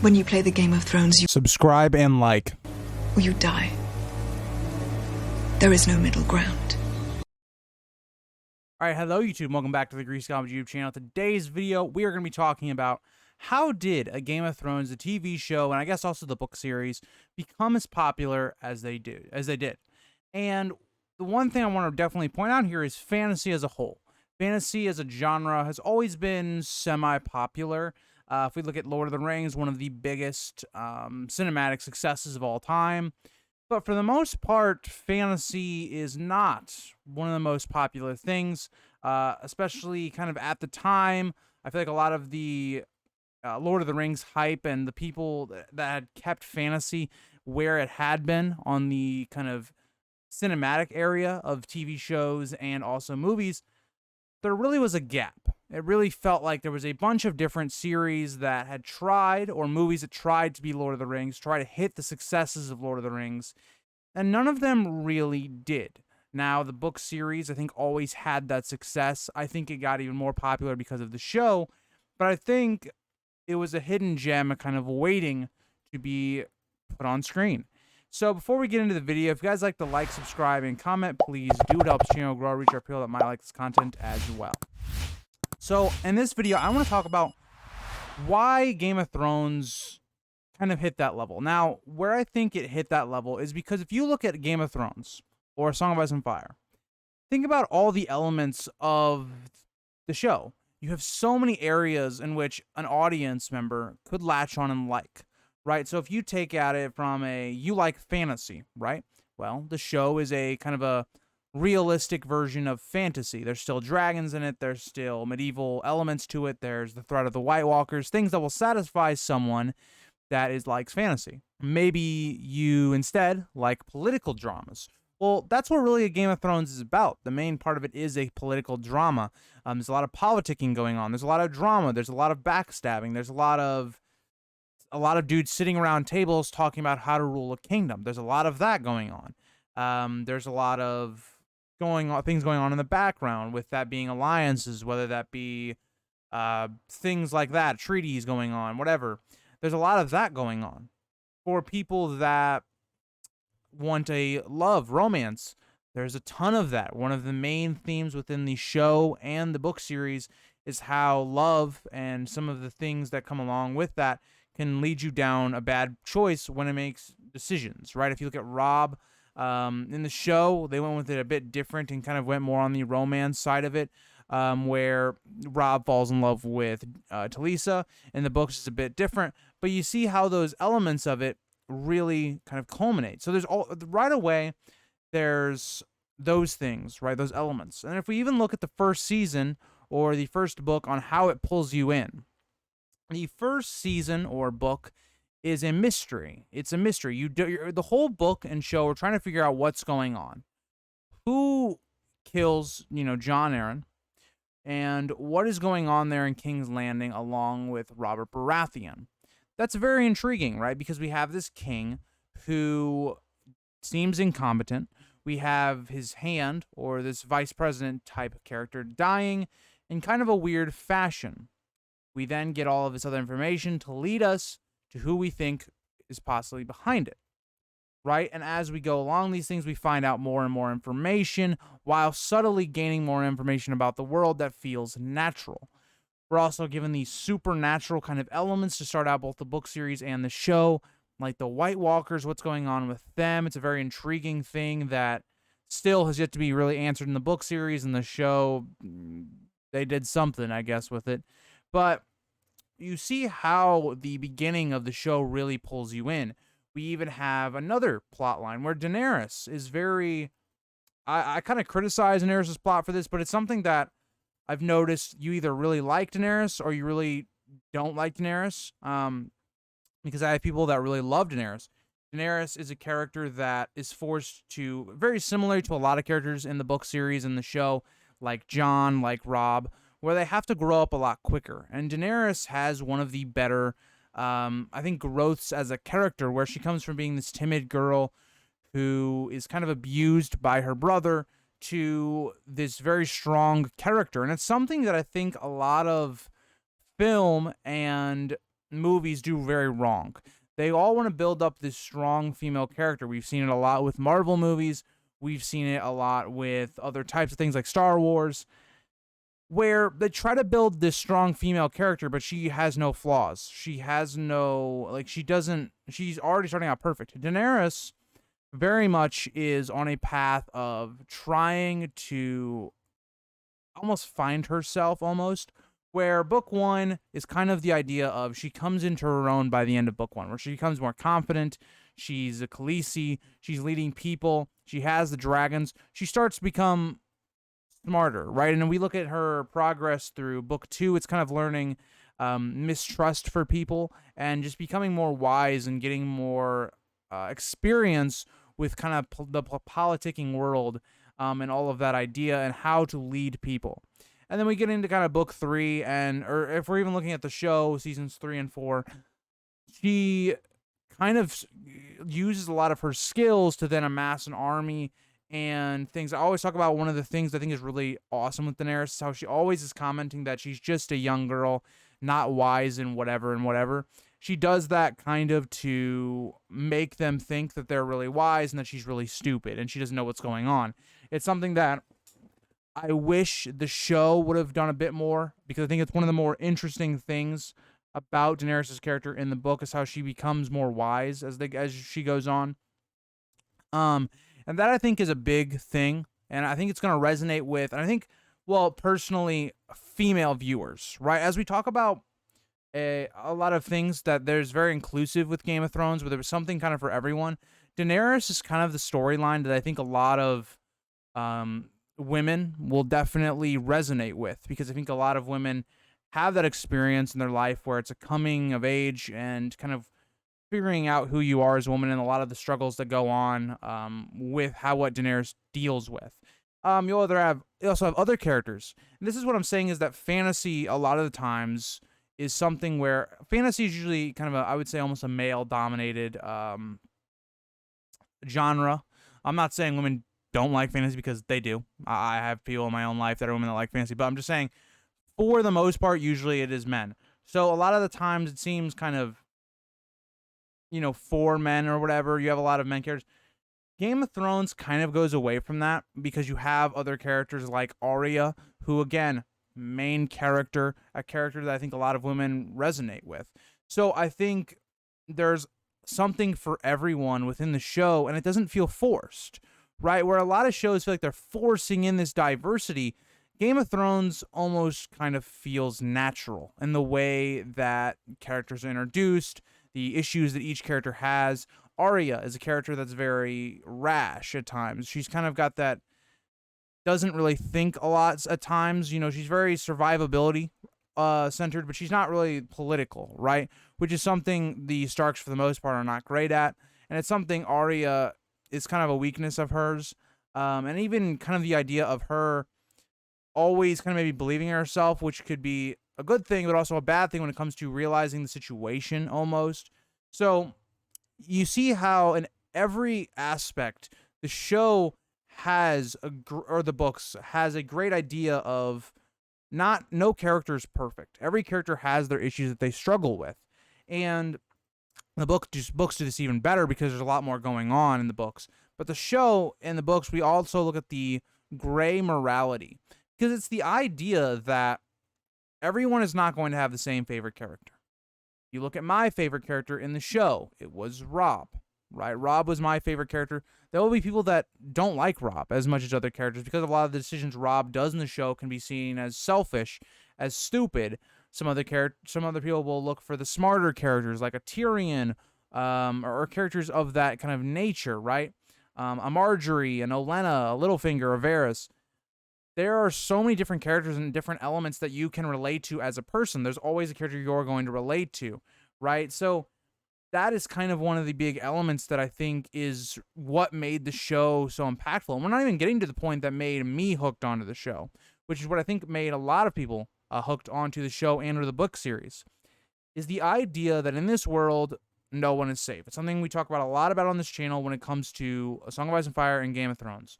When you play the Game of Thrones, you Subscribe and like. or you die. There is no middle ground. Alright, hello YouTube, welcome back to the Grease Comedy YouTube channel. Today's video, we are going to be talking about how did a Game of Thrones, the TV show, and I guess also the book series, become as popular as they did. And the one thing I want to definitely point out here is fantasy as a whole. Fantasy as a genre has always been semi-popular. If we look at Lord of the Rings, one of the biggest cinematic successes of all time. But for the most part, fantasy is not one of the most popular things, especially kind of at the time. I feel like a lot of the Lord of the Rings hype and the people that had kept fantasy where it had been on the kind of cinematic area of TV shows and also movies, there really was a gap. It really felt like there was a bunch of different series that had tried, or movies that tried to be Lord of the Rings, try to hit the successes of Lord of the Rings, and none of them really did. Now, the book series, I think, always had that success. I think it got even more popular because of the show, but I think it was a hidden gem kind of waiting to be put on screen. So before we get into the video, if you guys like to like, subscribe, and comment, please do. It helps the channel grow, reach our people that might like this content as well. So in this video, I want to talk about why Game of Thrones kind of hit that level. Now, where I think it hit that level is because if you look at Game of Thrones or Song of Ice and Fire, think about all the elements of the show. You have so many areas in which an audience member could latch on and like, right? So if you take at it from you like fantasy, right? Well, the show is a kind of a realistic version of fantasy. There's still dragons in it. There's still medieval elements to it. There's the threat of the White Walkers, things that will satisfy someone that likes fantasy. Maybe you instead like political dramas. Well, that's what really a Game of Thrones is about. The main part of it is a political drama. There's a lot of politicking going on. There's a lot of drama. There's a lot of backstabbing. There's a lot of dudes sitting around tables talking about how to rule a kingdom. There's a lot of that going on. There's a lot of things going on in the background, with that being alliances, whether that be things like that, treaties going on, whatever. There's a lot of that going on. For people that want a love, romance, there's a ton of that. One of the main themes within the show and the book series is how love and some of the things that come along with that can lead you down a bad choice when it makes decisions, right? If you look at Rob, in the show, they went with it a bit different and kind of went more on the romance side of it, where Rob falls in love with Talisa. In the books, it's a bit different, but you see how those elements of it really kind of culminate. So there's right away, there's those things, right? Those elements. And if we even look at the first season or the first book on how it pulls you in, the first season or book is a mystery. It's a mystery. The whole book and show are trying to figure out what's going on. Who kills, Jon Arryn, and what is going on there in King's Landing along with Robert Baratheon. That's very intriguing, right? Because we have this king who seems incompetent. We have his hand, or this vice president type of character, dying in kind of a weird fashion. We then get all of this other information to lead us to who we think is possibly behind it, right? And as we go along these things, we find out more and more information while subtly gaining more information about the world that feels natural. We're also given these supernatural kind of elements to start out both the book series and the show, like the White Walkers, what's going on with them. It's a very intriguing thing that still has yet to be really answered in the book series. And the show, they did something, I guess, with it. But you see how the beginning of the show really pulls you in. We even have another plot line where Daenerys is very... I kind of criticize Daenerys' plot for this, but it's something that I've noticed you either really like Daenerys or you really don't like Daenerys. Because I have people that really love Daenerys. Daenerys is a character that is forced to, very similar to a lot of characters in the book series and the show, like Jon, like Rob, where they have to grow up a lot quicker. And Daenerys has one of the better, I think, growths as a character, where she comes from being this timid girl who is kind of abused by her brother to this very strong character. And it's something that I think a lot of film and movies do very wrong. They all want to build up this strong female character. We've seen it a lot with Marvel movies. We've seen it a lot with other types of things like Star Wars, where they try to build this strong female character, but she has no flaws. She has no, like, she's already starting out perfect. Daenerys very much is on a path of trying to almost find herself almost, where book one is kind of the idea of she comes into her own by the end of book one, where she becomes more confident. She's a Khaleesi. She's leading people. She has the dragons. She starts to become smarter, right? And then we look at her progress through book two. It's kind of learning mistrust for people and just becoming more wise and getting more experience with kind of the politicking world and all of that idea and how to lead people. And then we get into kind of book three, or if we're even looking at the show, seasons 3 and 4, she kind of uses a lot of her skills to then amass an army and things. I always talk about one of the things I think is really awesome with Daenerys is how she always is commenting that she's just a young girl, not wise and whatever. She does that kind of to make them think that they're really wise and that she's really stupid and she doesn't know what's going on. It's something that I wish the show would have done a bit more, because I think it's one of the more interesting things about Daenerys' character in the book is how she becomes more wise as she goes on. And that I think is a big thing, and I think it's going to resonate with, and I think, well, personally, female viewers, right? As we talk about a lot of things that there's very inclusive with Game of Thrones, where there was something kind of for everyone. Daenerys is kind of the storyline that I think a lot of women will definitely resonate with, because I think a lot of women have that experience in their life where it's a coming of age and kind of figuring out who you are as a woman and a lot of the struggles that go on with what Daenerys deals with. You also have other characters. And this is what I'm saying is that fantasy a lot of the times is something where fantasy is usually kind of I would say almost a male-dominated genre. I'm not saying women don't like fantasy, because they do. I have people in my own life that are women that like fantasy, but I'm just saying, for the most part, usually it is men. So a lot of the times it seems kind of, for men or whatever. You have a lot of men characters. Game of Thrones kind of goes away from that, because you have other characters like Arya, who, again, main character, a character that I think a lot of women resonate with. So I think there's something for everyone within the show, and it doesn't feel forced, right? Where a lot of shows feel like they're forcing in this diversity, Game of Thrones almost kind of feels natural in the way that characters are introduced, the issues that each character has. Arya is a character that's very rash at times. She's kind of got that, doesn't really think a lot at times. She's very survivability centered, but she's not really political, right? Which is something the Starks, for the most part, are not great at. And it's something Arya is kind of a weakness of hers. And even kind of the idea of her always kind of maybe believing in herself, which could be a good thing, but also a bad thing when it comes to realizing the situation almost. So you see how in every aspect, the show has or the books has a great idea of no character is perfect. Every character has their issues that they struggle with. And the books do this even better, because there's a lot more going on in the books. But the show and the books, we also look at the gray morality, because it's the idea that everyone is not going to have the same favorite character. You look at my favorite character in the show, it was Robb, right? Robb was my favorite character. There will be people that don't like Robb as much as other characters, because a lot of the decisions Robb does in the show can be seen as selfish, as stupid. Some other people will look for the smarter characters, like a Tyrion, or characters of that kind of nature, right? A Marjorie, an Olenna, a Littlefinger, a Varys. There are so many different characters and different elements that you can relate to as a person. There's always a character you're going to relate to, right? So that is kind of one of the big elements that I think is what made the show so impactful. And we're not even getting to the point that made me hooked onto the show, which is what I think made a lot of people hooked onto the show and or the book series, is the idea that in this world, no one is safe. It's something we talk about a lot on this channel when it comes to A Song of Ice and Fire and Game of Thrones.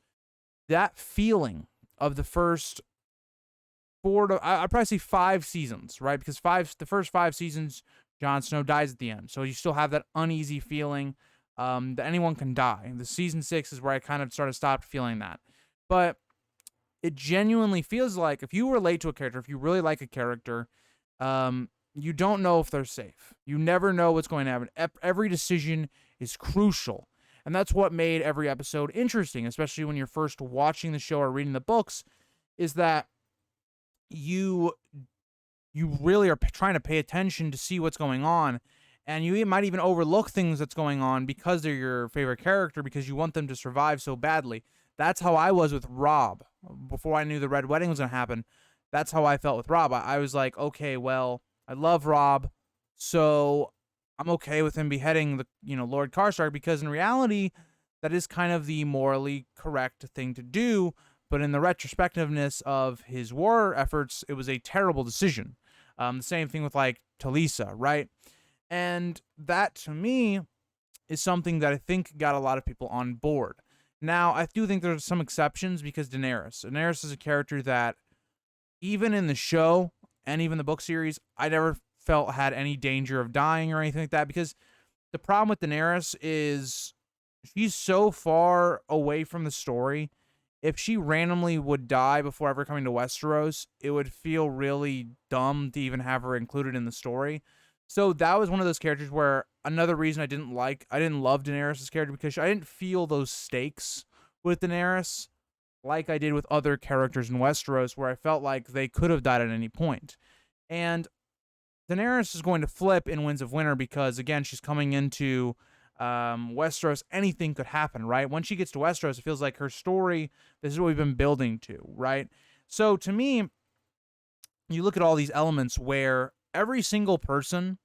That feeling of the first I'd probably say 5 seasons, right? Because the first 5 seasons Jon Snow dies at the end. So you still have that uneasy feeling that anyone can die. The season 6 is where I kind of stopped feeling that. But it genuinely feels like if you relate to a character, if you really like a character, you don't know if they're safe. You never know what's going to happen. Every decision is crucial. And that's what made every episode interesting, especially when you're first watching the show or reading the books, is that you really are trying to pay attention to see what's going on, and you might even overlook things that's going on because they're your favorite character, because you want them to survive so badly. That's how I was with Rob. Before I knew the Red Wedding was going to happen, that's how I felt with Rob. I was like, okay, well, I love Rob, so I'm okay with him beheading the Lord Karstark, because in reality, that is kind of the morally correct thing to do. But in the retrospectiveness of his war efforts, it was a terrible decision. The same thing with like Talisa, right? And that to me is something that I think got a lot of people on board. Now, I do think there's some exceptions, because Daenerys is a character that even in the show and even the book series, I never felt had any danger of dying or anything like that, because the problem with Daenerys is she's so far away from the story. If she randomly would die before ever coming to Westeros, it would feel really dumb to even have her included in the story. So that was one of those characters where another reason I didn't love Daenerys' character, because I didn't feel those stakes with Daenerys like I did with other characters in Westeros, where I felt like they could have died at any point. And Daenerys is going to flip in Winds of Winter, because again, she's coming into Westeros. Anything could happen, right? When she gets to Westeros, it feels like her story, this is what we've been building to, right? So to me, you look at all these elements where every single person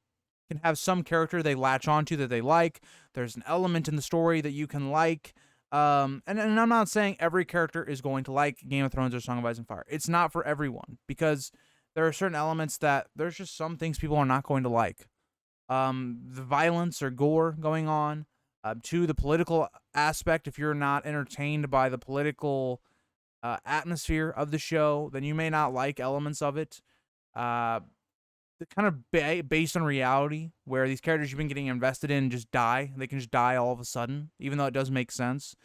can have some character they latch onto that they like. There's an element in the story that you can like. And I'm not saying every character is going to like Game of Thrones or Song of Ice and Fire. It's not for everyone, because there are certain elements that there's just some things people are not going to like. The violence or gore going on, to the political aspect. If you're not entertained by the political atmosphere of the show, then you may not like elements of it. Kind of based on reality, where these characters you've been getting invested in just die. They can just die all of a sudden, even though it does make sense.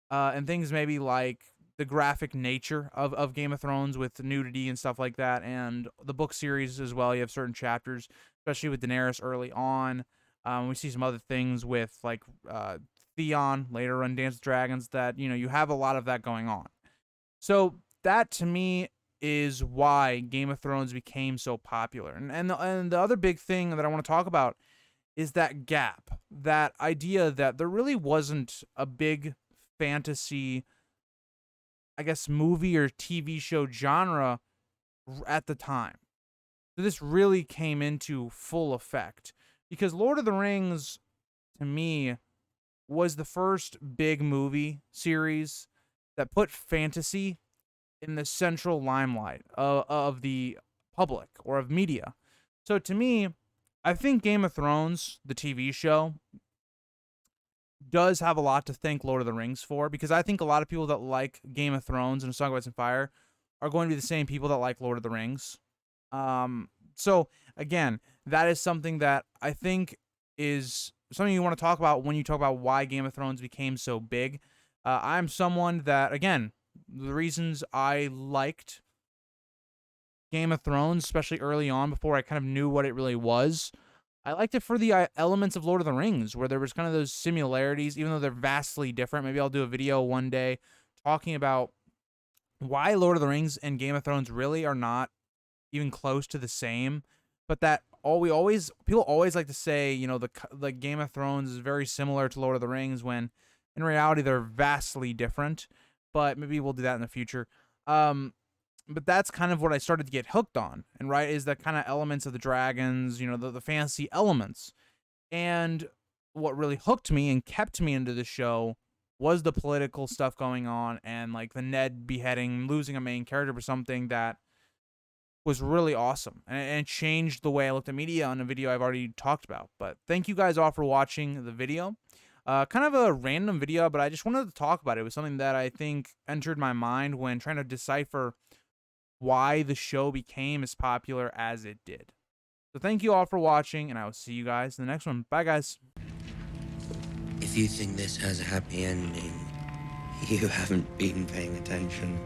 And things maybe like the graphic nature of Game of Thrones with nudity and stuff like that, and the book series as well. You have certain chapters, especially with Daenerys early on. We see some other things with like Theon later on Dance with Dragons, that you have a lot of that going on. So that to me is why Game of Thrones became so popular. And the other big thing that I want to talk about is that gap, that idea that there really wasn't a big fantasy, I guess, movie or TV show genre at the time. So this really came into full effect, because Lord of the Rings, to me, was the first big movie series that put fantasy in the central limelight of the public or of media. So to me, I think Game of Thrones, the TV show, does have a lot to thank Lord of the Rings for, because I think a lot of people that like Game of Thrones and A Song of Ice and Fire are going to be the same people that like Lord of the Rings. So again, that is something that I think is something you want to talk about when you talk about why Game of Thrones became so big. I'm someone that, again, the reasons I liked Game of Thrones, especially early on, before I kind of knew what it really was, I liked it for the elements of Lord of the Rings, where there was kind of those similarities, even though they're vastly different. Maybe I'll do a video one day talking about why Lord of the Rings and Game of Thrones really are not even close to the same, but that people always like to say, the Game of Thrones is very similar to Lord of the Rings, when in reality they're vastly different. But maybe we'll do that in the future. But that's kind of what I started to get hooked on, and right, is that kind of elements of the dragons, the fantasy elements. And what really hooked me and kept me into the show was the political stuff going on, and like the Ned beheading, losing a main character for something that was really awesome, and it changed the way I looked at media on a video I've already talked about. But thank you guys all for watching the video. Kind of a random video, but I just wanted to talk about it. It was something that I think entered my mind when trying to decipher why the show became as popular as it did. So thank you all for watching, and I will see you guys in the next one. Bye, guys. If you think this has a happy ending, you haven't been paying attention.